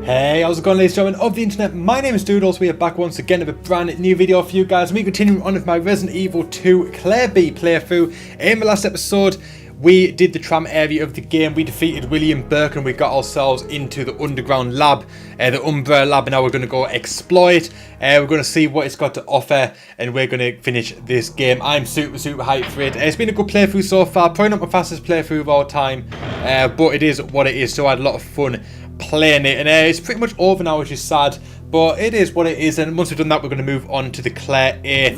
Hey, how's it going, ladies and gentlemen of the internet? My name is Doodles. We are back once again with a brand new video for you guys. We continue on with my Resident Evil 2 Claire B playthrough. In the last episode, we did the tram area of the game. We defeated William Burke and we got ourselves into the underground lab, the Umbrella lab, and now we're going to go explore it. We're going to see what it's got to offer and we're going to finish this game. I'm super hyped for it. It's been a good playthrough so far. Probably not my fastest playthrough of all time, but it is what it is, so I had a lot of fun playing it, and it's pretty much over now, which is sad, but it is what it is. And once we've done that, we're going to move on to the Claire A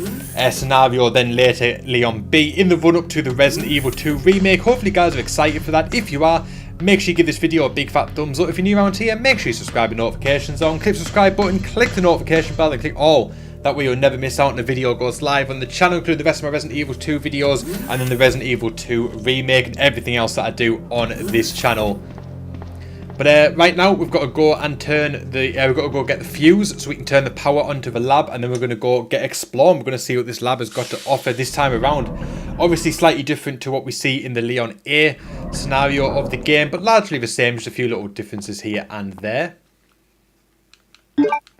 scenario, then later Leon B in the run up to the Resident Evil 2 remake. Hopefully you guys are excited for that. If you are, make sure you give this video a big fat thumbs up. If you're new around here, make sure you subscribe with notifications on, click the subscribe button, click the notification bell and click all. That way you'll never miss out when a video goes live on the channel, including the rest of my Resident Evil 2 videos and then the Resident Evil 2 remake and everything else that I do on this channel. But right now we've got to go and turn the we've got to go get the fuse so we can turn the power onto the lab, and then we're going to go get exploring. We're going to see what this lab has got to offer this time around. Obviously slightly different to what we see in the Leon A scenario of the game, but largely the same, just a few little differences here and there.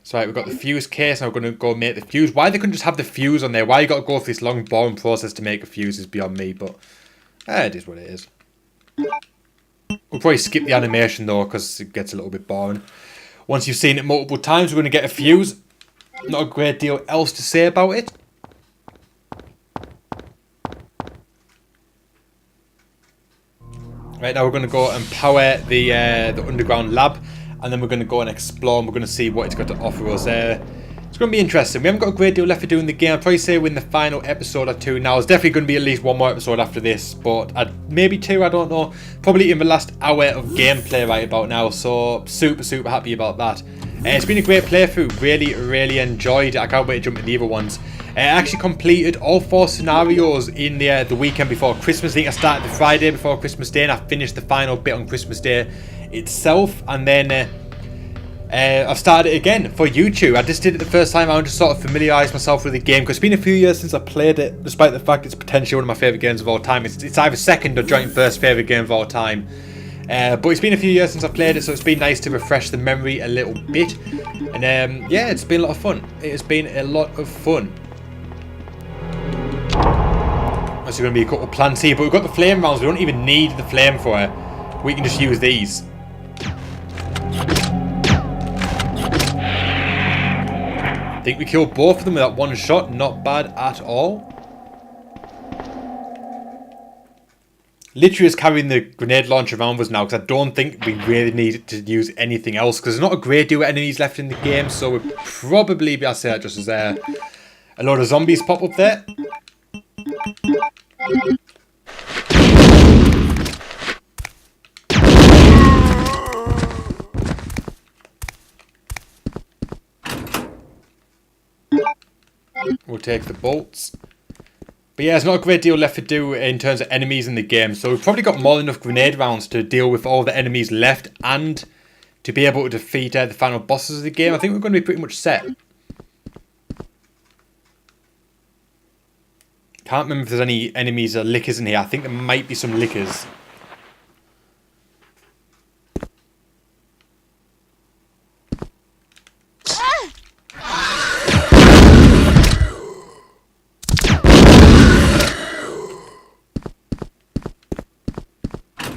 So right, we've got the fuse case. Now we're going to go make the fuse. Why they couldn't just have the fuse on there? Why you got to go through this long boring process to make a fuse is beyond me, but it is what it is. We'll probably skip the animation though, because it gets a little bit boring. Once you've seen it multiple times, we're going to get a fuse. Not a great deal else to say about it. Right, now we're going to go and power the underground lab, and then we're going to go and explore, and we're going to see what it's got to offer us. It's going to be interesting. We haven't got a great deal left to do in the game. I'd probably say we're in the final episode or two now. There's definitely going to be at least one more episode after this, but maybe two, I don't know. Probably in the last hour of gameplay right about now, so super happy about that. It's been a great playthrough. Really enjoyed it. I can't wait to jump into the other ones. I actually completed all 4 scenarios in the weekend before Christmas. I think I started the Friday before Christmas Day, and I finished the final bit on Christmas Day itself, and then I've started it again for YouTube. I just did it the first time around to sort of familiarise myself with the game, because it's been a few years since I played it, despite the fact it's potentially one of my favourite games of all time. It's either second or joint first favourite game of all time. But it's been a few years since I played it, so it's been nice to refresh the memory a little bit. And yeah, it's been a lot of fun. It has been a lot of fun. There's going to be a couple of plants here, but we've got the flame rounds. We don't even need the flame for it. We can just use these. I think we killed both of them with that one shot. Not bad at all. Literally just carrying the grenade launcher around with us now, because I don't think we really need to use anything else, because there's not a great deal of enemies left in the game, so we'll probably be able to say that just as a load of zombies pop up there. We'll take the bolts. But yeah, there's not a great deal left to do in terms of enemies in the game, so we've probably got more than enough grenade rounds to deal with all the enemies left and to be able to defeat the final bosses of the game. I think we're going to be pretty much set. Can't remember if there's any enemies or lickers in here. I think there might be some lickers.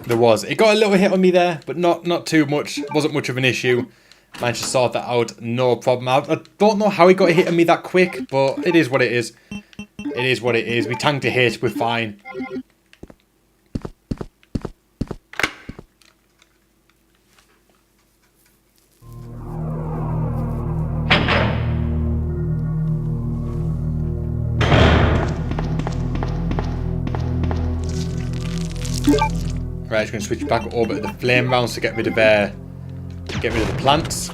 There was. It got a little hit on me there, but not too much. Wasn't much of an issue. Managed to sort that out, no problem. I don't know how he got a hit on me that quick, but it is what it is. It is what it is. We tanked a hit, we're fine. Right, just going to switch back over to the flame rounds to get rid of the plants.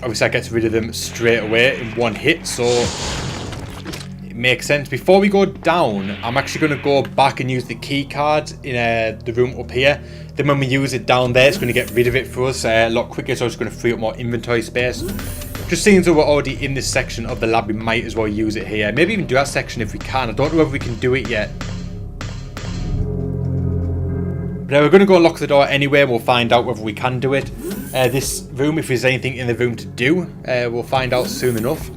Obviously, I get rid of them straight away in one hit, so it makes sense. Before we go down, I'm actually going to go back and use the key card in the room up here. Then when we use it down there, it's going to get rid of it for us a lot quicker, so it's going to free up more inventory space. Just seeing as we're already in this section of the lab, we might as well use it here. Maybe even do that section if we can. I don't know whether we can do it yet. But we're going to go lock the door anyway, and we'll find out whether we can do it. this room, if there's anything in the room to do. We'll find out soon enough.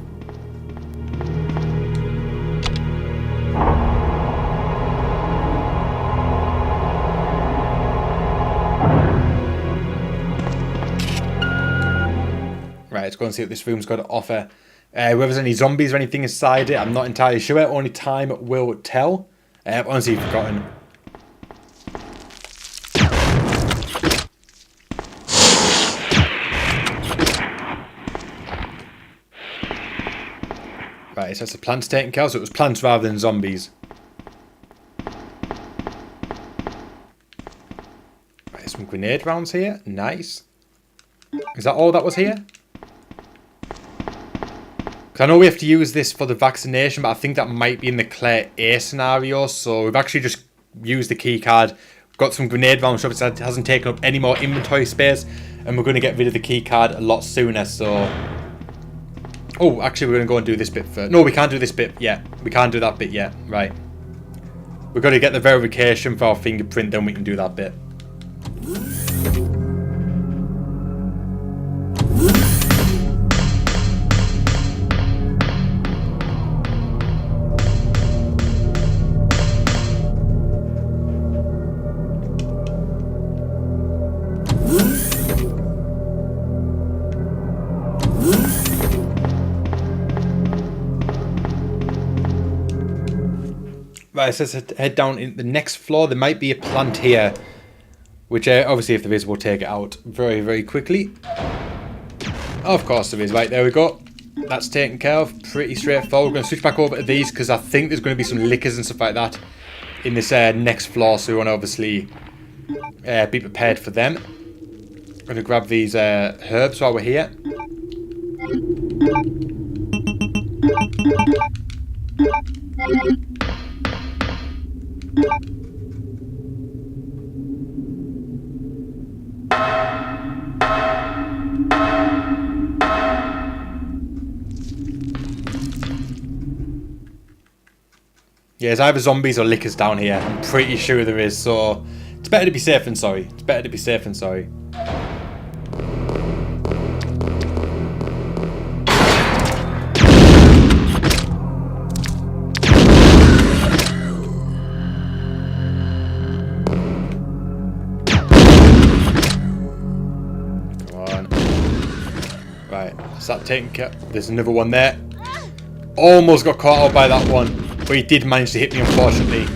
Right, let's go and see what this room's got to offer. Whether there's any zombies or anything inside it, I'm not entirely sure. Only time will tell. I've honestly forgotten. Right, so that's the plants taken care of, so it was plants rather than zombies. Right, some grenade rounds here. Nice. Is that all that was here? Because I know we have to use this for the vaccination, but I think that might be in the Claire A scenario. So we've actually just used the key card, got some grenade rounds, so it hasn't taken up any more inventory space, and we're going to get rid of the key card a lot sooner. So, oh, actually, we're going to go and do this bit first. No, we can't do this bit yet. We can't do that bit yet. Right. We've got to get the verification for our fingerprint, then we can do that bit. Right, so let's head down in the next floor. There might be a plant here, which obviously if there is, we'll take it out very, very quickly. Of course there is. Right, there we go. That's taken care of. Pretty straightforward. We're going to switch back over to these because I think there's going to be some lickers and stuff like that in this next floor, so we want to obviously be prepared for them. I'm going to grab these herbs while we're here. Yeah, there's either zombies or lickers down here. I'm pretty sure there is, so it's better to be safe than sorry. It's better to be safe than sorry. Right, is that taken care of? There's another one there. Almost got caught out by that one, but he did manage to hit me, unfortunately.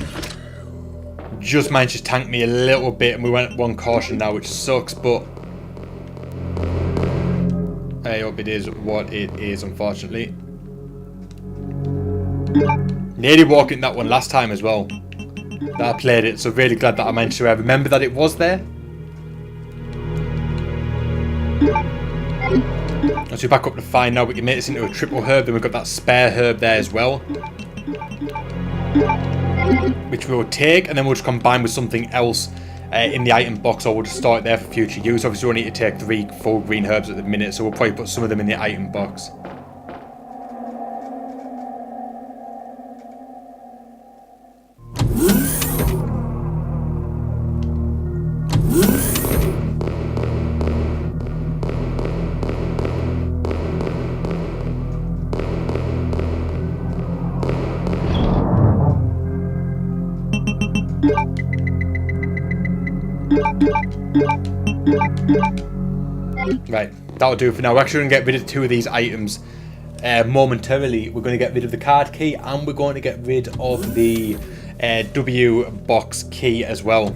Just managed to tank me a little bit, and we went one caution now, which sucks, but I hope it is what it is, unfortunately. Nearly walked in that one last time as well, that I played it, so really glad that I managed to remember that it was there. Once we back up to fine now, we can make this into a triple herb. Then we've got that spare herb there as well, which we'll take, and then we'll just combine with something else in the item box, or we'll just store it there for future use. Obviously, we'll need to take 3 full green herbs at the minute, so we'll probably put some of them in the item box. Right, that'll do for now. We're actually going to get rid of 2 of these items momentarily. We're going to get rid of the card key, and we're going to get rid of the W box key as well.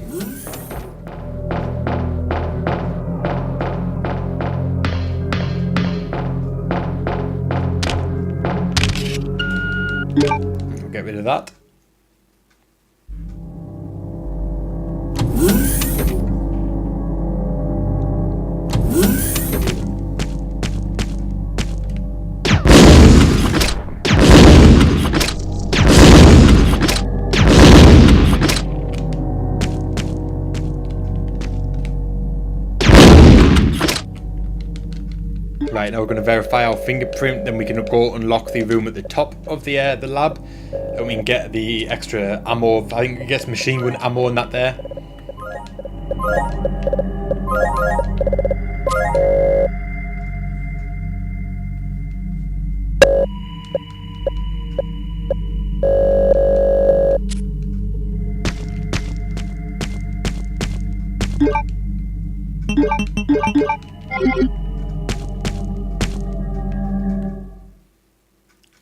We'll get rid of that. Right, now we're going to verify our fingerprint, then we can go unlock the room at the top of the lab, and we can get the extra ammo. I think it gets machine gun ammo and that there.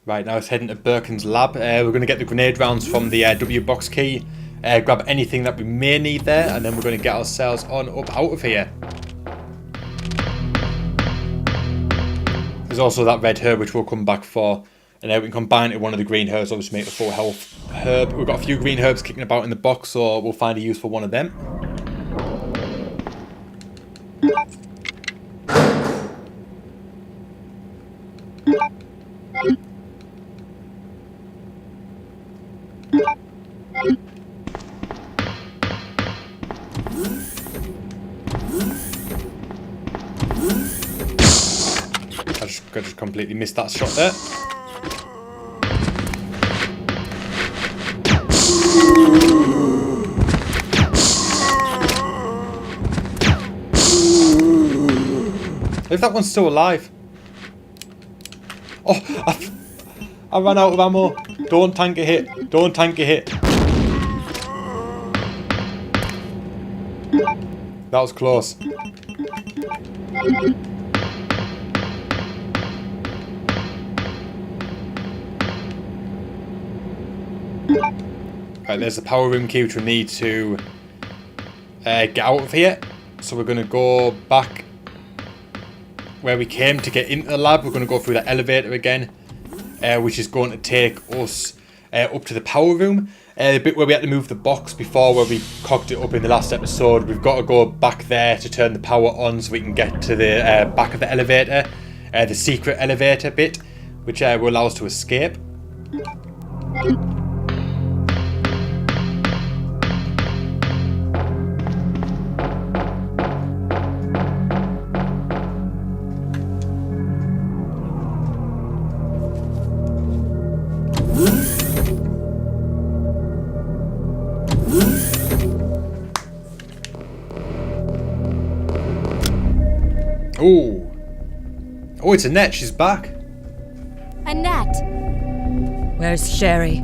Right, now it's heading to Birkin's lab. We're going to get the grenade rounds from the W box key. Grab anything that we may need there, and then we're going to get ourselves on up out of here. There's also that red herb which we'll come back for, and we can combine it with one of the green herbs, obviously make the full health herb. We've got a few green herbs kicking about in the box, so we'll find a use for one of them. I just completely missed that shot there. If that one's still alive. Oh, I ran out of ammo. Don't tank a hit. Don't tank a hit. That was close. Right, there's the power room key which we need to get out of here. So we're going to go back where we came to get into the lab. We're going to go through that elevator again, which is going to take us up to the power room. The bit where we had to move the box before, where we cocked it up in the last episode, we've got to go back there to turn the power on so we can get to the back of the elevator, the secret elevator bit, which will allow us to escape. Oh. Oh, it's Annette. She's back. Annette. Where's Sherry?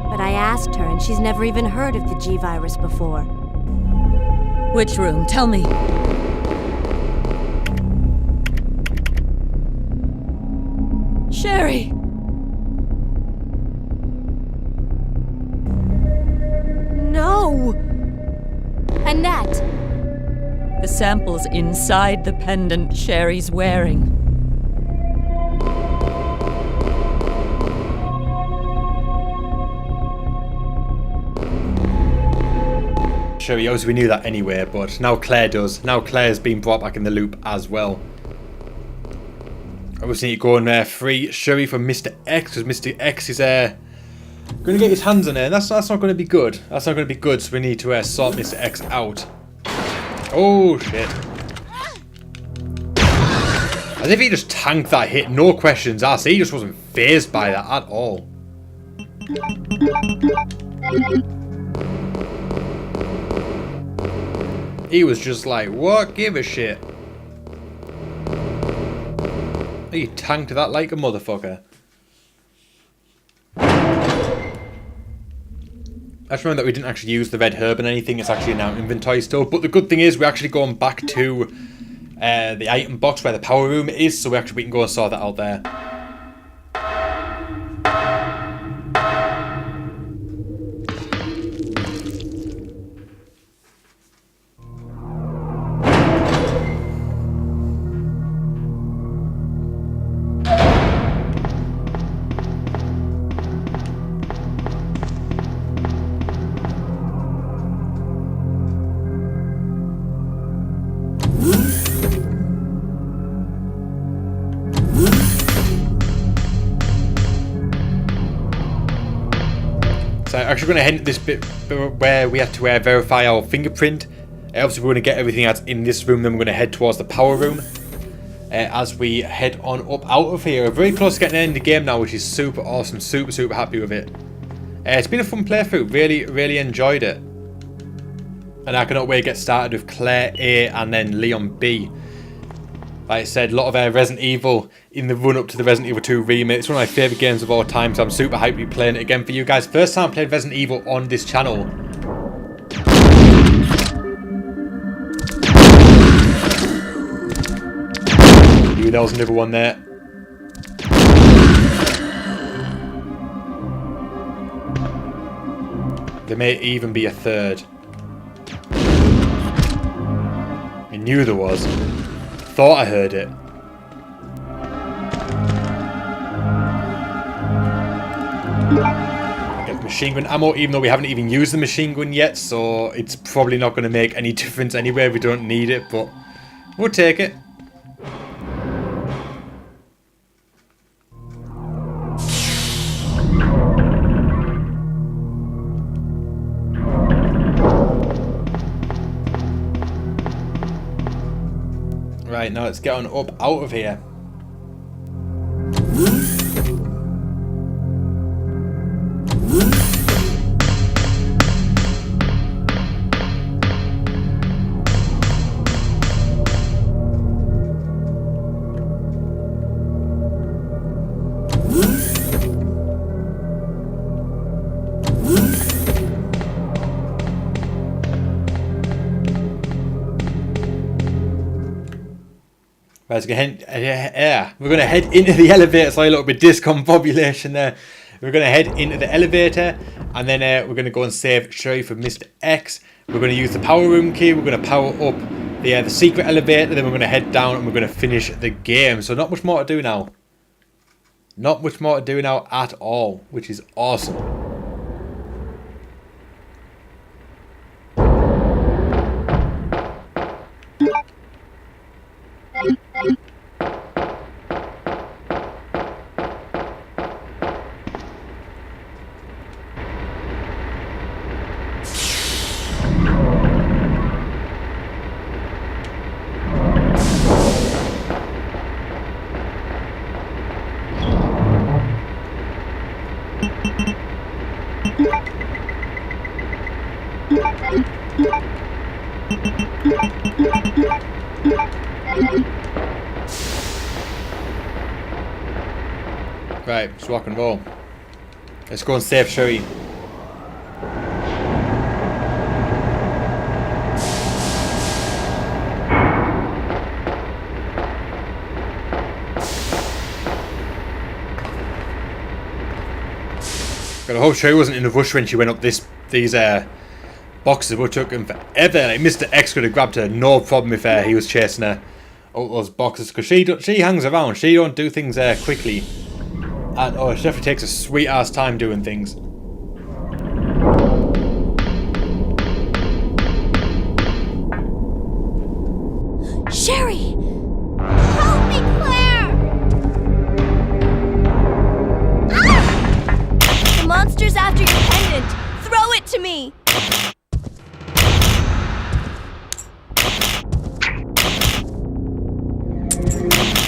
But I asked her, and she's never even heard of the G-Virus before. Which room? Tell me. Sherry! No! Annette! The sample's inside the pendant Sherry's wearing. Sherry, obviously we knew that anyway, but now Claire does. Now Claire's been brought back in the loop as well. I just need to go and free Sherry from Mr. X, because Mr. X is going to get his hands on her, and that's not going to be good. That's not going to be good, so we need to sort Mr. X out. Oh, shit. As if he just tanked that hit, no questions asked. He just wasn't fazed by that at all. He was just like, what? Give a shit. He tanked that like a motherfucker. I just remember that we didn't actually use the red herb and anything. It's actually in our inventory still. But the good thing is we're actually going back to the item box where the power room is. So we can go and sort that out there. So I'm actually going to head into this bit where we have to verify our fingerprint. Obviously we're going to get everything that's in this room, then we're going to head towards the power room. As we head on up out of here. We're very close to getting in the game now, which is super awesome. Super happy with it. It's been a fun playthrough. Really enjoyed it. And I cannot wait to get started with Claire A and then Leon B. Like I said, a lot of Resident Evil in the run up to the Resident Evil 2 remake. It's one of my favourite games of all time, so I'm super hyped to be playing it again for you guys. First time I played Resident Evil on this channel. knew there was another one there. There may even be a third. I knew there was. Thought I heard it. Get the machine gun ammo, even though we haven't even used the machine gun yet, so it's probably not going to make any difference anyway. We don't need it, but we'll take it. Right, now let's get on up out of here. Right, we're going to head into the elevator. Sorry, a little bit discombobulation there. We're going to head into the elevator, and then we're going to go and save Sherry from Mr. X. We're going to use the power room key. We're going to power up the secret elevator. Then we're going to head down, and we're going to finish the game. So not much more to do now. Not much more to do now at all, which is awesome. Right, let's rock and roll. Let's go and save Sherry. Gotta hope Sherry wasn't in a rush when she went up these boxes. It would have taken forever. Like Mr. X could have grabbed her, no problem if he was chasing her out those boxes, because she hangs around. She don't do things quickly. And oh, she definitely takes a sweet ass time doing things. Sherry! Help me, Claire! Ah! The monster's after your pendant. Throw it to me!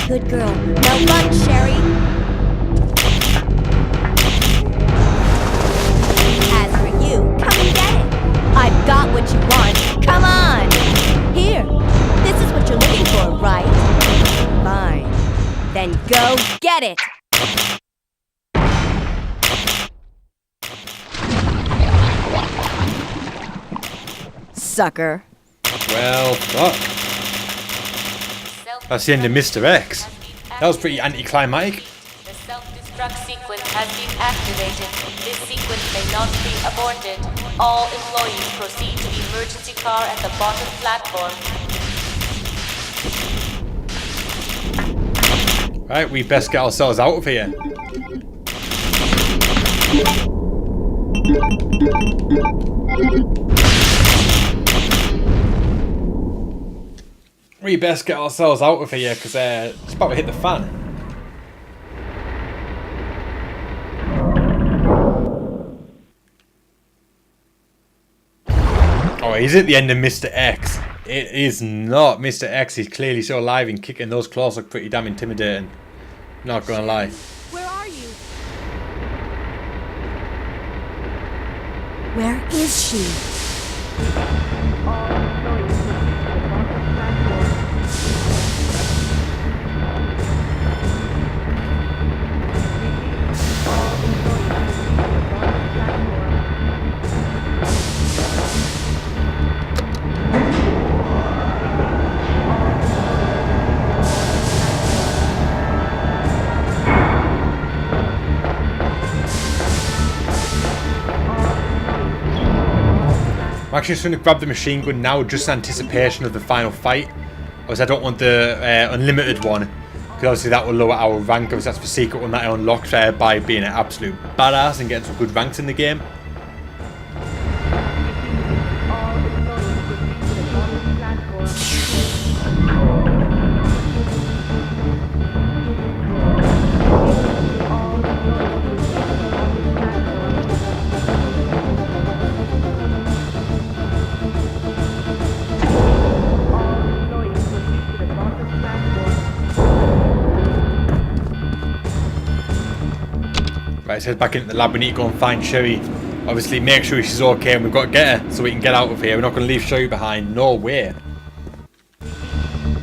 Good girl. Now run, Sherry! I've got what you want. Come on! Here. This is what you're looking for, right? Fine. Then go get it! Sucker. Well, fuck. That's the end of Mr. X. That was pretty anticlimactic. The self-destruct sequence has been activated. This sequence may not be aborted. All employees proceed to the emergency car at the bottom platform. Right, we best get ourselves out of here. We best get ourselves out of here because it's about to hit the fan. Oh, is it the end of Mr. X? It is not. Mr. X is clearly so alive and kicking. Those claws look pretty damn intimidating. Not gonna lie. Where are you? Where is she? actually just going to grab the machine gun now, just in anticipation of the final fight. Obviously, I don't want the unlimited one, because obviously that will lower our rank. Obviously, that's the secret one that I unlocked by being an absolute badass and getting some good ranks in the game. Right, let's head back into the lab. We need to go and find Sherry. Obviously, make sure she's okay, and we've got to get her so we can get out of here. We're not going to leave Sherry behind. No way.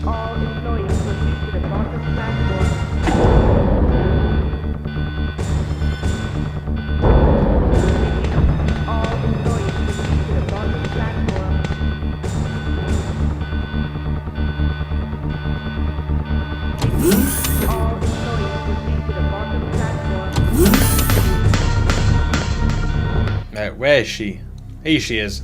All employees proceed to the bottom platform. All employees proceed to the bottom platform. All employees proceed to the bottom platform. Right, where is she? Here she is.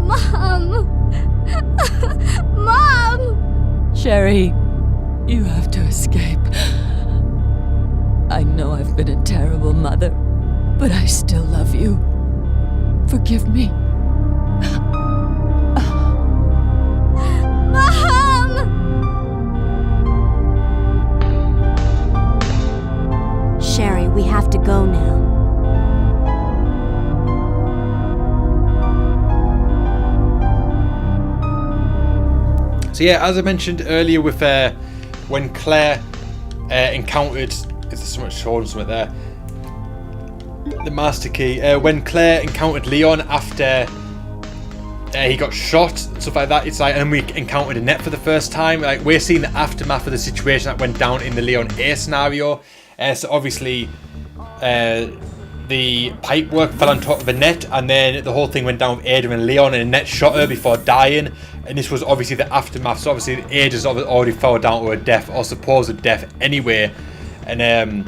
Mom! Mom! Sherry, you have to escape. I know I've been a terrible mother, but I still love you. Forgive me. Mom! Sherry, we have to go now. So yeah, as I mentioned earlier with when Claire encountered... Is there so much sword and something there? The master key. When Claire encountered Leon after he got shot and stuff like that, it's like, and we encountered Annette for the first time. Like, we're seeing the aftermath of the situation that went down in the Leon A scenario. So obviously, the pipework fell on top of Annette, and then the whole thing went down with Ada and Leon, and Annette shot her before dying. And this was obviously the aftermath. So obviously, Ada's already fell down to her death, or supposed death, anyway. And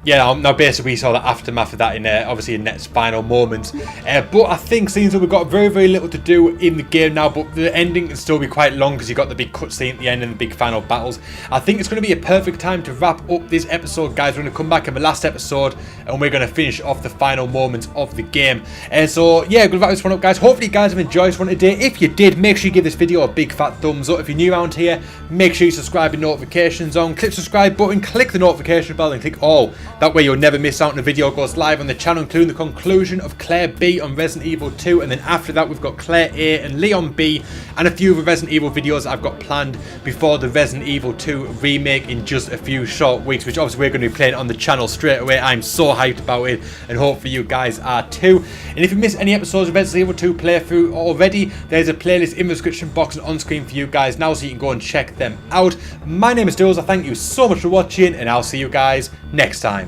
yeah, now basically we saw the aftermath of that in obviously Annette's final moments. But I think, seeing that we've got very, very little to do in the game now, but the ending can still be quite long because you've got the big cutscene at the end and the big final battles. I think it's going to be a perfect time to wrap up this episode, guys. We're going to come back in the last episode and we're going to finish off the final moments of the game. So yeah, good to wrap this one up, guys. Hopefully you guys have enjoyed this one today. If you did, make sure you give this video a big fat thumbs up. If you're new around here, make sure you subscribe with notifications on. Click the subscribe button, click the notification bell, and click all. That way you'll never miss out when the video goes live on the channel, including the conclusion of Claire B on Resident Evil 2, and then after that we've got Claire A and Leon B, and a few other Resident Evil videos I've got planned before the Resident Evil 2 remake in just a few short weeks, which obviously we're going to be playing on the channel straight away. I'm so hyped about it, and hopefully you guys are too. And if you missed any episodes of Resident Evil 2 playthrough already, there's a playlist in the description box and on screen for you guys now, so you can go and check them out. My name is Doodles. I thank you so much for watching, and I'll see you guys next time.